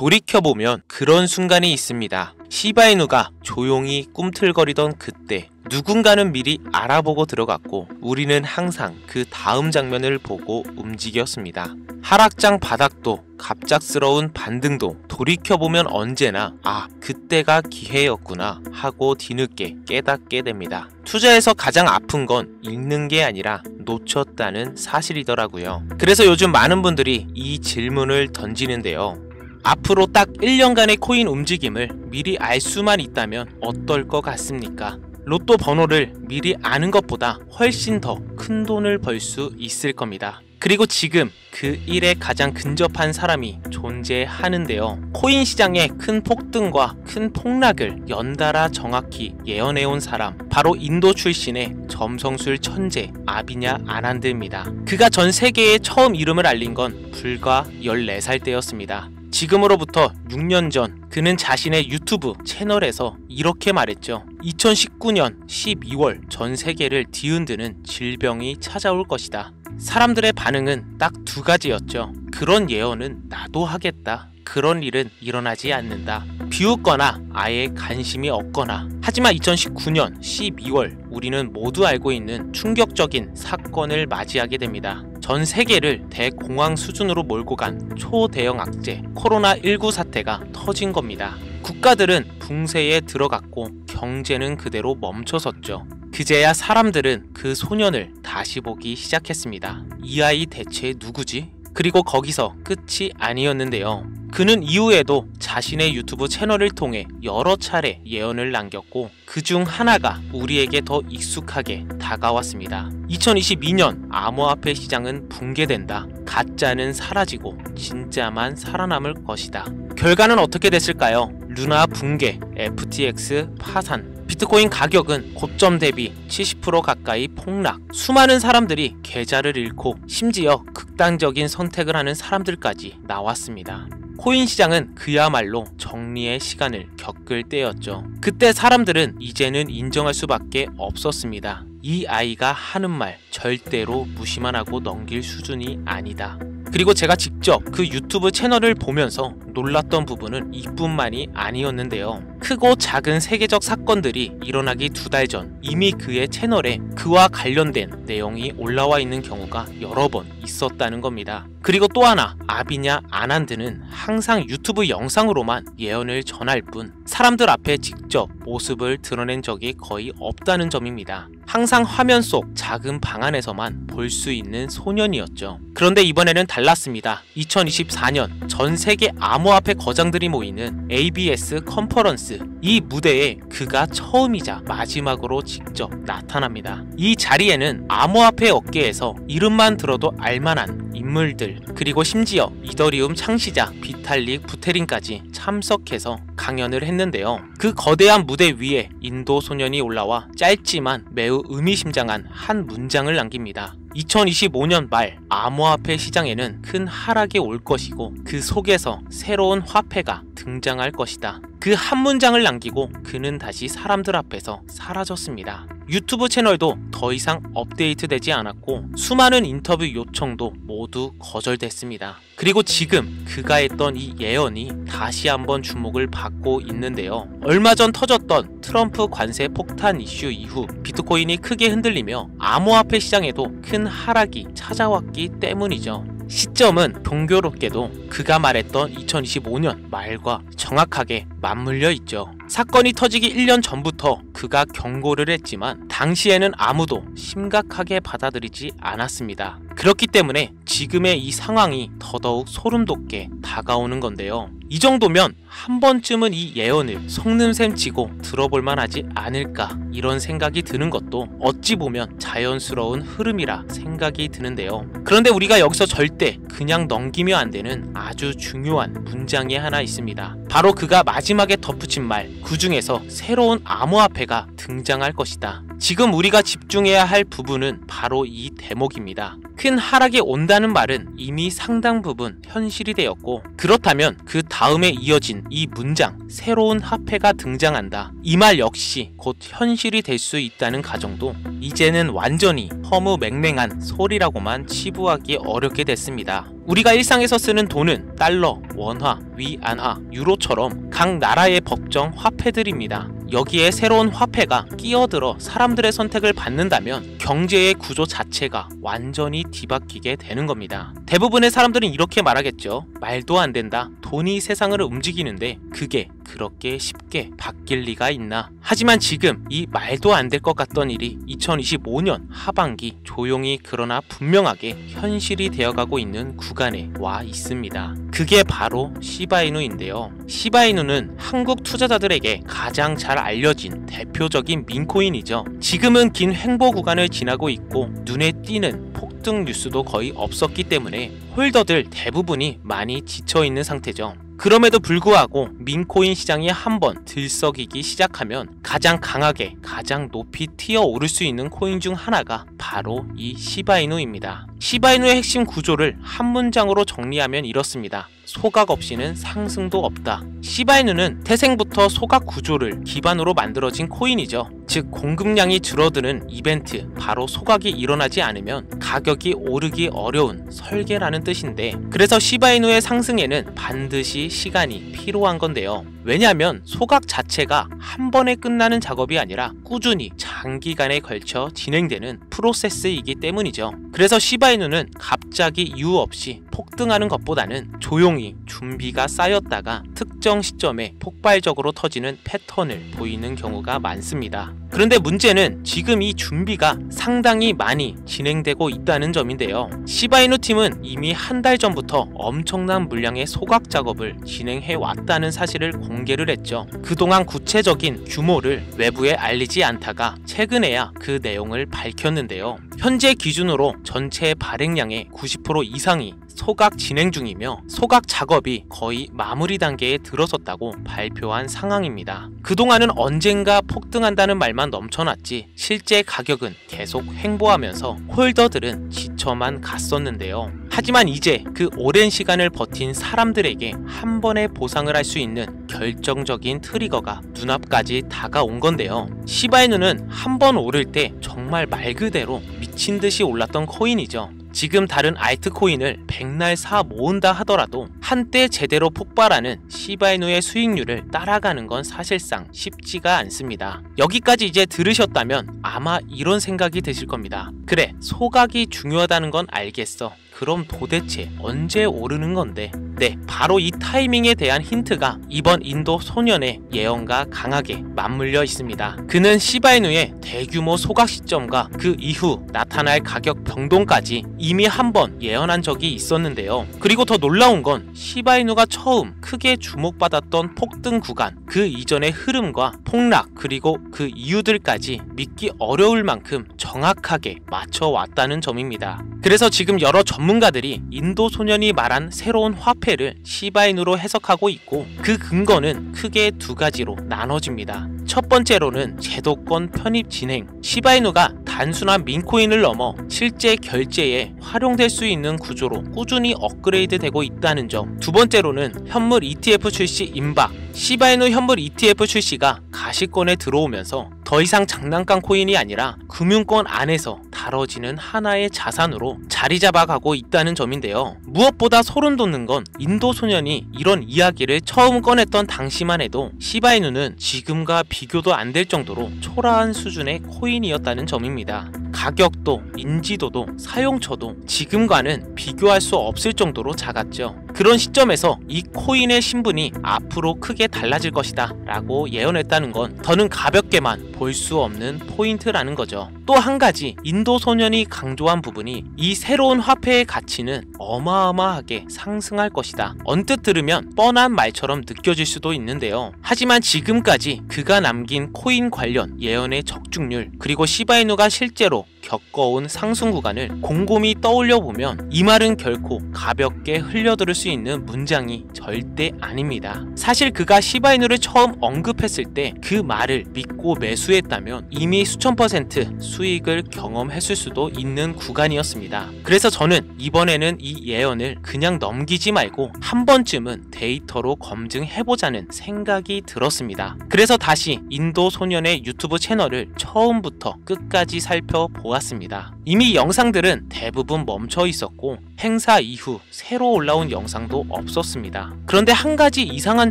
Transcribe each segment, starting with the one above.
돌이켜보면 그런 순간이 있습니다. 시바이누가 조용히 꿈틀거리던 그때 누군가는 미리 알아보고 들어갔고 우리는 항상 그 다음 장면을 보고 움직였습니다. 하락장 바닥도 갑작스러운 반등도 돌이켜보면 언제나 그때가 기회였구나 하고 뒤늦게 깨닫게 됩니다. 투자에서 가장 아픈 건 잃는 게 아니라 놓쳤다는 사실이더라고요. 그래서 요즘 많은 분들이 이 질문을 던지는데요. 앞으로 딱 1년간의 코인 움직임을 미리 알 수만 있다면 어떨 것 같습니까? 로또 번호를 미리 아는 것보다 훨씬 더 큰 돈을 벌 수 있을 겁니다. 그리고 지금 그 일에 가장 근접한 사람이 존재하는데요. 코인 시장의 큰 폭등과 큰 폭락을 연달아 정확히 예언해온 사람, 바로 인도 출신의 점성술 천재 아비냐 아난드입니다. 그가 전 세계에 처음 이름을 알린 건 불과 14살 때였습니다. 지금으로부터 6년 전 그는 자신의 유튜브 채널에서 이렇게 말했죠. 2019년 12월 전 세계를 뒤흔드는 질병이 찾아올 것이다. 사람들의 반응은 딱 두 가지였죠. 그런 예언은 나도 하겠다. 그런 일은 일어나지 않는다. 비웃거나 아예 관심이 없거나. 하지만 2019년 12월 우리는 모두 알고 있는 충격적인 사건을 맞이하게 됩니다. 전 세계를 대공황 수준으로 몰고 간 초대형 악재 코로나19 사태가 터진 겁니다. 국가들은 붕세에 들어갔고 경제는 그대로 멈춰섰죠. 그제야 사람들은 그 소년을 다시 보기 시작했습니다. 이 아이 대체 누구지? 그리고 거기서 끝이 아니었는데요. 그는 이후에도 자신의 유튜브 채널을 통해 여러 차례 예언을 남겼고 그 중 하나가 우리에게 더 익숙하게 다가왔습니다. 2022년 암호화폐 시장은 붕괴된다. 가짜는 사라지고 진짜만 살아남을 것이다. 결과는 어떻게 됐을까요? 루나 붕괴, FTX 파산, 비트코인 가격은 고점 대비 70% 가까이 폭락, 수많은 사람들이 계좌를 잃고 심지어 극단적인 선택을 하는 사람들까지 나왔습니다. 코인 시장은 그야말로 정리의 시간을 겪을 때였죠. 그때 사람들은 이제는 인정할 수밖에 없었습니다. 이 아이가 하는 말 절대로 무시만 하고 넘길 수준이 아니다. 그리고 제가 직접 그 유튜브 채널을 보면서 놀랐던 부분은 이뿐만이 아니었는데요. 크고 작은 세계적 사건들이 일어나기 2달 전 이미 그의 채널에 그와 관련된 내용이 올라와 있는 경우가 여러 번 있었다는 겁니다. 그리고 또 하나, 아비냐 아난드는 항상 유튜브 영상으로만 예언을 전할 뿐 사람들 앞에 직접 모습을 드러낸 적이 거의 없다는 점입니다. 항상 화면 속 작은 방 안에서만 볼 수 있는 소년이었죠. 그런데 이번에는 달랐습니다. 2024년 전 세계 암호화폐 거장들이 모이는 ABS 컨퍼런스, 이 무대에 그가 처음이자 마지막으로 직접 나타납니다. 이 자리에는 암호화폐 업계에서 이름만 들어도 알만한 인물들, 그리고 심지어 이더리움 창시자 비탈릭 부테린까지 참석해서 강연을 했는데요. 그 거대한 무대 위에 인도 소년이 올라와 짧지만 매우 의미심장한 한 문장을 남깁니다. 2025년 말 암호화폐 시장에는 큰 하락이 올 것이고 그 속에서 새로운 화폐가 등장할 것이다. 그 한 문장을 남기고 그는 다시 사람들 앞에서 사라졌습니다. 유튜브 채널도 더 이상 업데이트되지 않았고 수많은 인터뷰 요청도 모두 거절됐습니다. 그리고 지금 그가 했던 이 예언이 다시 한번 주목을 받고 있는데요. 얼마 전 터졌던 트럼프 관세 폭탄 이슈 이후 비트코인이 크게 흔들리며 암호화폐 시장에도 큰 하락이 찾아왔기 때문이죠. 시점은 동교롭게도 그가 말했던 2025년 말과 정확하게 맞물려 있죠. 사건이 터지기 1년 전부터 그가 경고를 했지만 당시에는 아무도 심각하게 받아들이지 않았습니다. 그렇기 때문에 지금의 이 상황이 더더욱 소름 돋게 다가오는 건데요. 이 정도면 한 번쯤은 이 예언을 속는셈 치고 들어볼만 하지 않을까, 이런 생각이 드는 것도 어찌 보면 자연스러운 흐름이라 생각이 드는데요. 그런데 우리가 여기서 절대 그냥 넘기면 안 되는 아주 중요한 문장이 하나 있습니다. 바로 그가 마지막에 덧붙인 말, 그 중에서 새로운 암호화폐가 등장할 것이다. 지금 우리가 집중해야 할 부분은 바로 이 대목입니다. 큰 하락이 온다는 말은 이미 상당 부분 현실이 되었고, 그렇다면 그 다음에 이어진 이 문장 새로운 화폐가 등장한다, 이 말 역시 곧 현실이 될 수 있다는 가정도 이제는 완전히 허무맹맹한 소리라고만 치부하기 어렵게 됐습니다. 우리가 일상에서 쓰는 돈은 달러, 원화, 위안화, 유로처럼 각 나라의 법정 화폐들입니다. 여기에 새로운 화폐가 끼어들어 사람들의 선택을 받는다면 경제의 구조 자체가 완전히 뒤바뀌게 되는 겁니다. 대부분의 사람들은 이렇게 말하겠죠. 말도 안 된다. 돈이 세상을 움직이는데 그게 그렇게 쉽게 바뀔 리가 있나. 하지만 지금 이 말도 안 될 것 같던 일이 2025년 하반기 조용히 그러나 분명하게 현실이 되어가고 있는 구간에 와 있습니다. 그게 바로 시바이누인데요. 시바이누는 한국 투자자들에게 가장 잘 알려진 대표적인 민코인이죠. 지금은 긴 횡보 구간을 지나고 있고 눈에 띄는 폭등 뉴스도 거의 없었기 때문에 홀더들 대부분이 많이 지쳐있는 상태죠. 그럼에도 불구하고 민코인 시장이 한번 들썩이기 시작하면 가장 강하게 가장 높이 튀어오를 수 있는 코인 중 하나가 바로 이 시바이누입니다. 시바이누의 핵심 구조를 한 문장으로 정리하면 이렇습니다. 소각 없이는 상승도 없다. 시바이누는 태생부터 소각 구조를 기반으로 만들어진 코인이죠. 즉 공급량이 줄어드는 이벤트, 바로 소각이 일어나지 않으면 가격이 오르기 어려운 설계라는 뜻인데, 그래서 시바이누의 상승에는 반드시 시간이 필요한 건데요. 왜냐하면 소각 자체가 한 번에 끝나는 작업이 아니라 꾸준히 장기간에 걸쳐 진행되는 프로세스이기 때문이죠. 그래서 시바이누는 갑자기 이유 없이 폭등하는 것보다는 조용히 준비가 쌓였다가 특정 시점에 폭발적으로 터지는 패턴을 보이는 경우가 많습니다. 그런데 문제는 지금 이 준비가 상당히 많이 진행되고 있다는 점인데요. 시바이누 팀은 이미 한 달 전부터 엄청난 물량의 소각 작업을 진행해 왔다는 사실을 공개를 했죠. 그동안 구체적인 규모를 외부에 알리지 않다가 최근에야 그 내용을 밝혔는데요. 현재 기준으로 전체 발행량의 90% 이상이 소각 진행 중이며 소각 작업이 거의 마무리 단계에 들어섰다고 발표한 상황입니다. 그동안은 언젠가 폭등한다는 말만 넘쳐났지 실제 가격은 계속 횡보하면서 홀더들은 지쳐만 갔었는데요. 하지만 이제 그 오랜 시간을 버틴 사람들에게 한 번에 보상을 할 수 있는 결정적인 트리거가 눈앞까지 다가온 건데요. 시바이누는 한 번 오를 때 정말 말 그대로 미친 듯이 올랐던 코인이죠. 지금 다른 알트코인을 백날 사 모은다 하더라도 한때 제대로 폭발하는 시바이누의 수익률을 따라가는 건 사실상 쉽지가 않습니다. 여기까지 이제 들으셨다면 아마 이런 생각이 드실 겁니다. 그래, 소각이 중요하다는 건 알겠어. 그럼 도대체 언제 오르는 건데? 네, 바로 이 타이밍에 대한 힌트가 이번 인도 소년의 예언과 강하게 맞물려 있습니다. 그는 시바이누의 대규모 소각 시점과 그 이후 나타날 가격 변동까지 이미 한번 예언한 적이 있었는데요. 그리고 더 놀라운 건 시바이누가 처음 크게 주목받았던 폭등 구간, 그 이전의 흐름과 폭락, 그리고 그 이유들까지 믿기 어려울 만큼 정확하게 맞춰왔다는 점입니다. 그래서 지금 여러 전문가들이 인도 소년이 말한 새로운 화폐를 시바이누로 해석하고 있고, 그 근거는 크게 두 가지로 나눠집니다. 첫 번째로는 제도권 편입 진행, 시바이누가 단순한 민코인을 넘어 실제 결제에 활용될 수 있는 구조로 꾸준히 업그레이드 되고 있다는 점. 두 번째로는 현물 ETF 출시 임박, 시바이누 현물 ETF 출시가 가시권에 들어오면서 더 이상 장난감 코인이 아니라 금융권 안에서 다뤄지는 하나의 자산으로 자리 잡아가고 있다는 점인데요. 무엇보다 소름 돋는 건 인도 소년이 이런 이야기를 처음 꺼냈던 당시만 해도 시바이누는 지금과 비교도 안 될 정도로 초라한 수준의 코인이었다는 점입니다. 가격도, 인지도도, 사용처도 지금과는 비교할 수 없을 정도로 작았죠. 그런 시점에서 이 코인의 신분이 앞으로 크게 달라질 것이다 라고 예언했다는 건 더는 가볍게만 볼 수 없는 포인트라는 거죠. 또 한 가지 인도 소년이 강조한 부분이 이 새로운 화폐의 가치는 어마어마하게 상승할 것이다. 언뜻 들으면 뻔한 말처럼 느껴질 수도 있는데요. 하지만 지금까지 그가 남긴 코인 관련 예언의 적중률, 그리고 시바이누가 실제로 겪어온 상승 구간을 곰곰이 떠올려보면 이 말은 결코 가볍게 흘려들을 수 있는 문장이 절대 아닙니다. 사실 그가 시바이누를 처음 언급했을 때 그 말을 믿고 매수했다면 이미 수천 % 수익을 경험했을 수도 있는 구간이었습니다. 그래서 저는 이번에는 이 예언을 그냥 넘기지 말고 한 번쯤은 데이터로 검증해보자는 생각이 들었습니다. 그래서 다시 인도 소년의 유튜브 채널을 처음부터 끝까지 살펴보았습니다. 이미 영상들은 대부분 멈춰 있었고 행사 이후 새로 올라온 영상도 없었습니다. 그런데 한 가지 이상한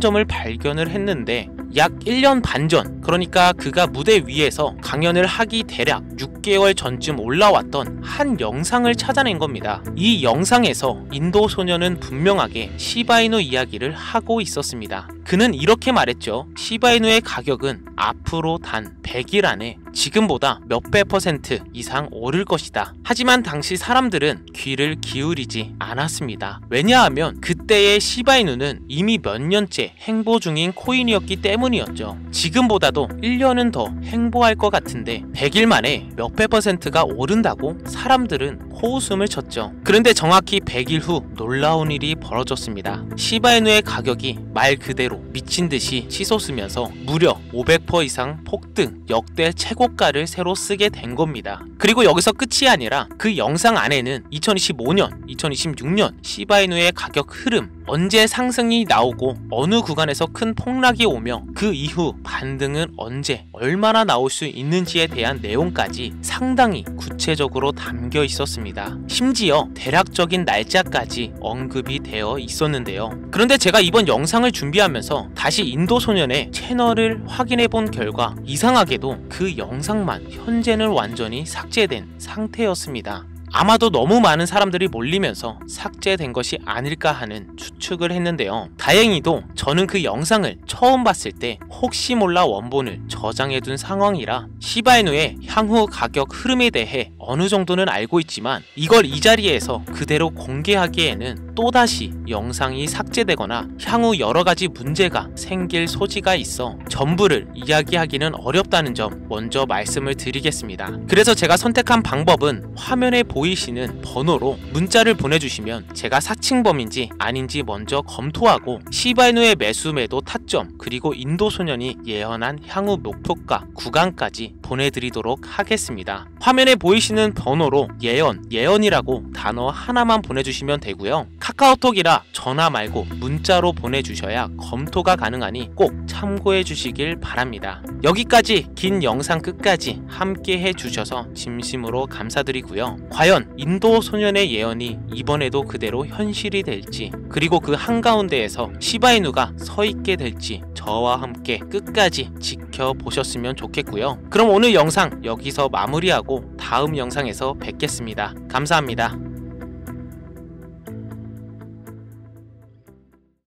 점을 발견을 했는데 약 1년 반 전, 그러니까 그가 무대 위에서 강연을 하기 대략 6개월 전쯤 올라왔던 한 영상을 찾아낸 겁니다. 이 영상에서 인도 소년은 분명하게 시바이누 이야기를 하고 있었습니다. 그는 이렇게 말했죠. 시바이누의 가격은 앞으로 단 100일 안에 지금보다 몇백 % 이상 오를 것이다. 하지만 당시 사람들은 귀를 기울이지 않았습니다. 왜냐하면 그때의 시바이누는 이미 몇 년째 행보 중인 코인이었기 때문이었죠. 지금보다도 1년은 더 행보할 것 같은데 100일 만에 몇백 %가 오른다고 사람들은 호웃음을 쳤죠. 그런데 정확히 100일 후 놀라운 일이 벌어졌습니다. 시바이누의 가격이 말 그대로 미친 듯이 치솟으면서 무려 500% 이상 폭등, 역대 최고가를 새로 쓰게 된 겁니다. 그리고 여기서 끝이 아니라 그 영상 안에는 2025년, 2026년 시바이누의 가격 흐름, 언제 상승이 나오고 어느 구간에서 큰 폭락이 오며 그 이후 반등은 언제 얼마나 나올 수 있는지에 대한 내용까지 상당히 구체적으로 담겨 있었습니다. 심지어 대략적인 날짜까지 언급이 되어 있었는데요. 그런데 제가 이번 영상을 준비하면서 다시 인도 소년의 채널을 확인해 본 결과 이상하게도 그 영상만 현재는 완전히 삭제된 상태였습니다. 아마도 너무 많은 사람들이 몰리면서 삭제된 것이 아닐까 하는 추측을 했는데요. 다행히도 저는 그 영상을 처음 봤을 때 혹시 몰라 원본을 저장해둔 상황이라 시바이누의 향후 가격 흐름에 대해 어느 정도는 알고 있지만 이걸 이 자리에서 그대로 공개하기에는 또다시 영상이 삭제되거나 향후 여러가지 문제가 생길 소지가 있어 전부를 이야기하기는 어렵다는 점 먼저 말씀을 드리겠습니다. 그래서 제가 선택한 방법은 화면에 보이시는 번호로 문자를 보내주시면 제가 사칭범인지 아닌지 먼저 검토하고 시바이누의 매수 매도 타점 그리고 인도 소년이 예언한 향후 목표가 구간까지 보내드리도록 하겠습니다. 화면에 보이시는 번호로 예언이라고 단어 하나만 보내주시면 되고요. 카카오톡이라 전화 말고 문자로 보내주셔야 검토가 가능하니 꼭 참고해 주시길 바랍니다. 여기까지 긴 영상 끝까지 함께 해주셔서 진심으로 감사드리고요. 과연 인도 소년의 예언이 이번에도 그대로 현실이 될지 그리고 그 한가운데에서 시바이누가 서 있게 될지 저와 함께 끝까지 지켜보셨으면 좋겠고요. 그럼 오늘 영상 여기서 마무리하고 다음 영상에서 뵙겠습니다. 감사합니다.